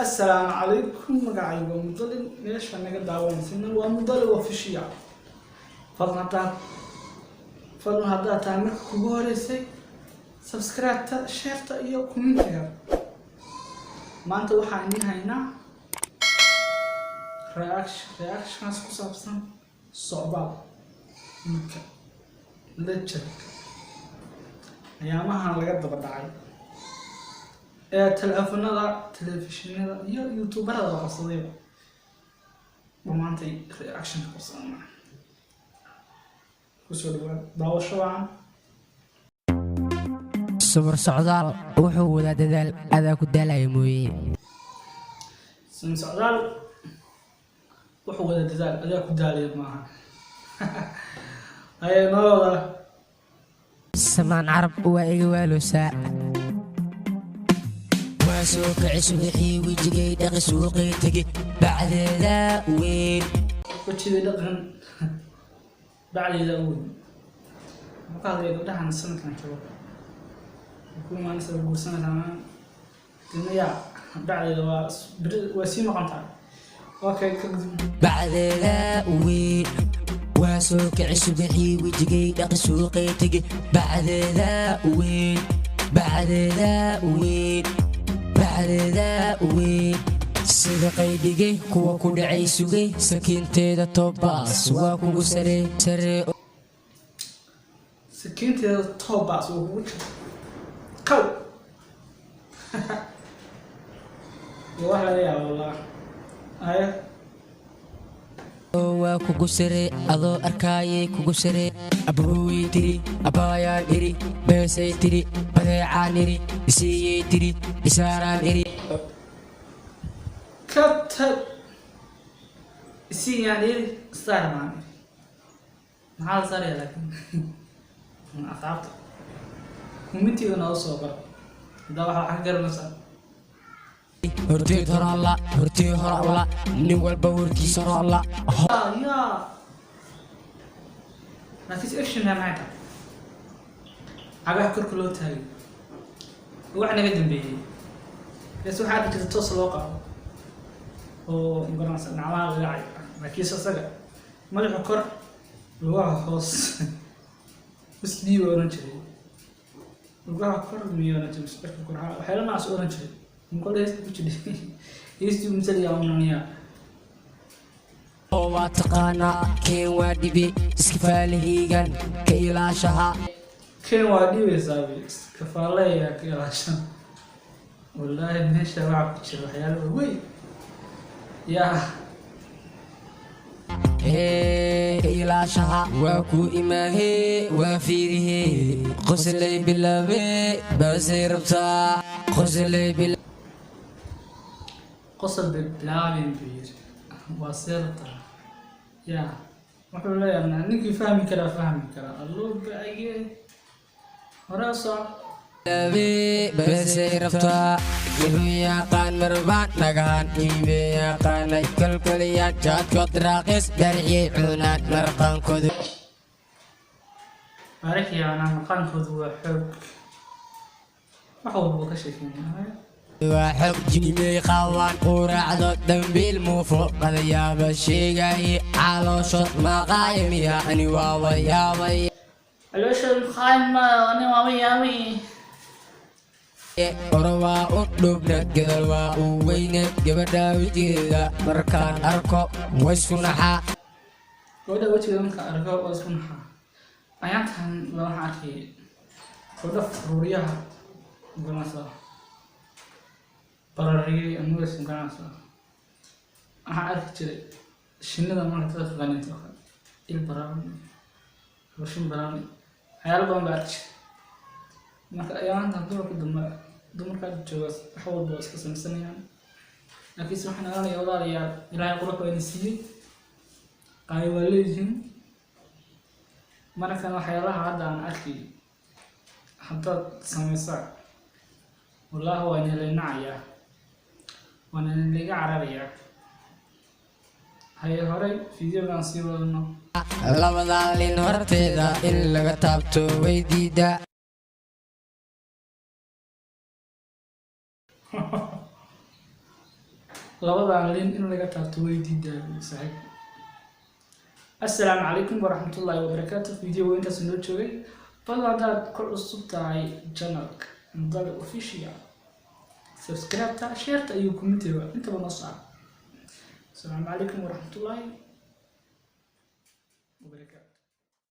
السلام عليكم مقاعد ومضلل ليش فانا قد دعوان سنة ومضلل وفشيع فضل هذا تعمل كبارسي سبسكرايب شيرتا iyo كومنتير maanta waxaan idin haynaa reactions ku saabsan socdaal midka lecture ayaamahan laga daba dhacay telefoonada telefishinada iyo youtuberada la qabsaday maanta reaction ku saabsan kusoo dhawaad daawasho wacan صبر سعدال وحو ودا ددال ادا ku daalay mooyee socdaal wuxuu wada dadaal adaa ku daalay maaha ay nooda samaan carab waa iga waaloosaa waasoo kacay wixii wajigay dhaqi suuqay tagay bacdeeda weyn wajigay dhaqan bacdeeda weyn markaa gabdhahan sanadkan jooga كلما نسأل بورسنا تمام الدنيا بعد وسيم قنطع أوكي بعد لا وين واسوق عشبحي وجقي دق سوقي تجي بعد لا وين بعد لا وين بعد لا وين سيدقي دقي كوا كل عيسوي سكينتي دا توباس واكو سري سري سكينتي دا توباس وكو كو والله يا والله هاي waa kugu sare adoo arkaayay kugu sare abooyi tiri abaayaan iri beesay tiri badeecaan iri isiiyey tiri isaaraan iri kabtad isiiyaan iri isaaraan iri maxaa la saaraya laakiin asxaabta كومنتي أنا أصور ده واحد حجر مثلا هرتي ترى الله هرتي هرا الله نقول بوركي سر الله يا ما فيش إكشن يا معك عباه كل تاعي وإحنا قدم به بس واحد كده توصل واقع ونقول مثلا نعمل غير ما كيس صقع ما له كر الواقع خاص بس دي ورنشري وقع كر ميانا جمس كرها وحيلا ناس أورنج نقول له يستوي كذي يستوي مثل يومنا هو تقانا كين وادبي اسكفاله هيجان كيلاشها كين وادبي سابي اسكفاله يا كيلاشها والله من الشباب كشر حياله وي يا إلاشها وكو إماه وفيره قسلي بالله بسيربتا قسلي بالله قسل بالله بير وسيربتا يا وحول يا من نيجي فهمي كلا الله بعيه وراسه بسيربتا يبيا قان مربان نغان يبيا قان كلكليات جات كدراقس درعي عناد مرقان كذو بارك يا أنا مقام خذوا حب وحول بكشفين وحب جيمي خوان ورعد الدنبيل موفو قد ياب الشيقاي على شط مقايم يعني واوي ياوي الوشر خايم أنا واوي ياوي orwaa u dhubna gadal waa u weyne gabadha wejigeeda markaan arko waysku naxaa gabadha wejigeeda markaan arko waysku naxaa ayaantan waxaan arkay gabadha faruuryaha ganacsa bararigay amugas ganacsa waxaan arki jiray shinnida marka dadka qaninta il baraan rushin baraan waxyaalo badan baa arki jiray marka ayaantan dumarka jooga wax walba iska sameysanayaan laakiin waxaan ogaanayaa walaalayaal ilaahay qurux waa siiyey qaay waa leeyihiin markan waxyaalaha hadda aan arkay haddaad sameysaa wallaahi waa nilaynacayaa waana nilaga cararayaa haye horey fiidiyogaan sii wadano labadaa lin horteeda in laga taabto way diidaa labadan lin in laga taabto way diidaa saaxiib. Assalaamu calaykum waraxmatullaahi wabarakaatuh. Video intaas noo joogay bal hadaad ku cusub tahay channelka Ndale Official subscribe ta share ta iyo comment inta noo saar. Assalaamu calaykum waraxmatullaahi wabarakaatuh.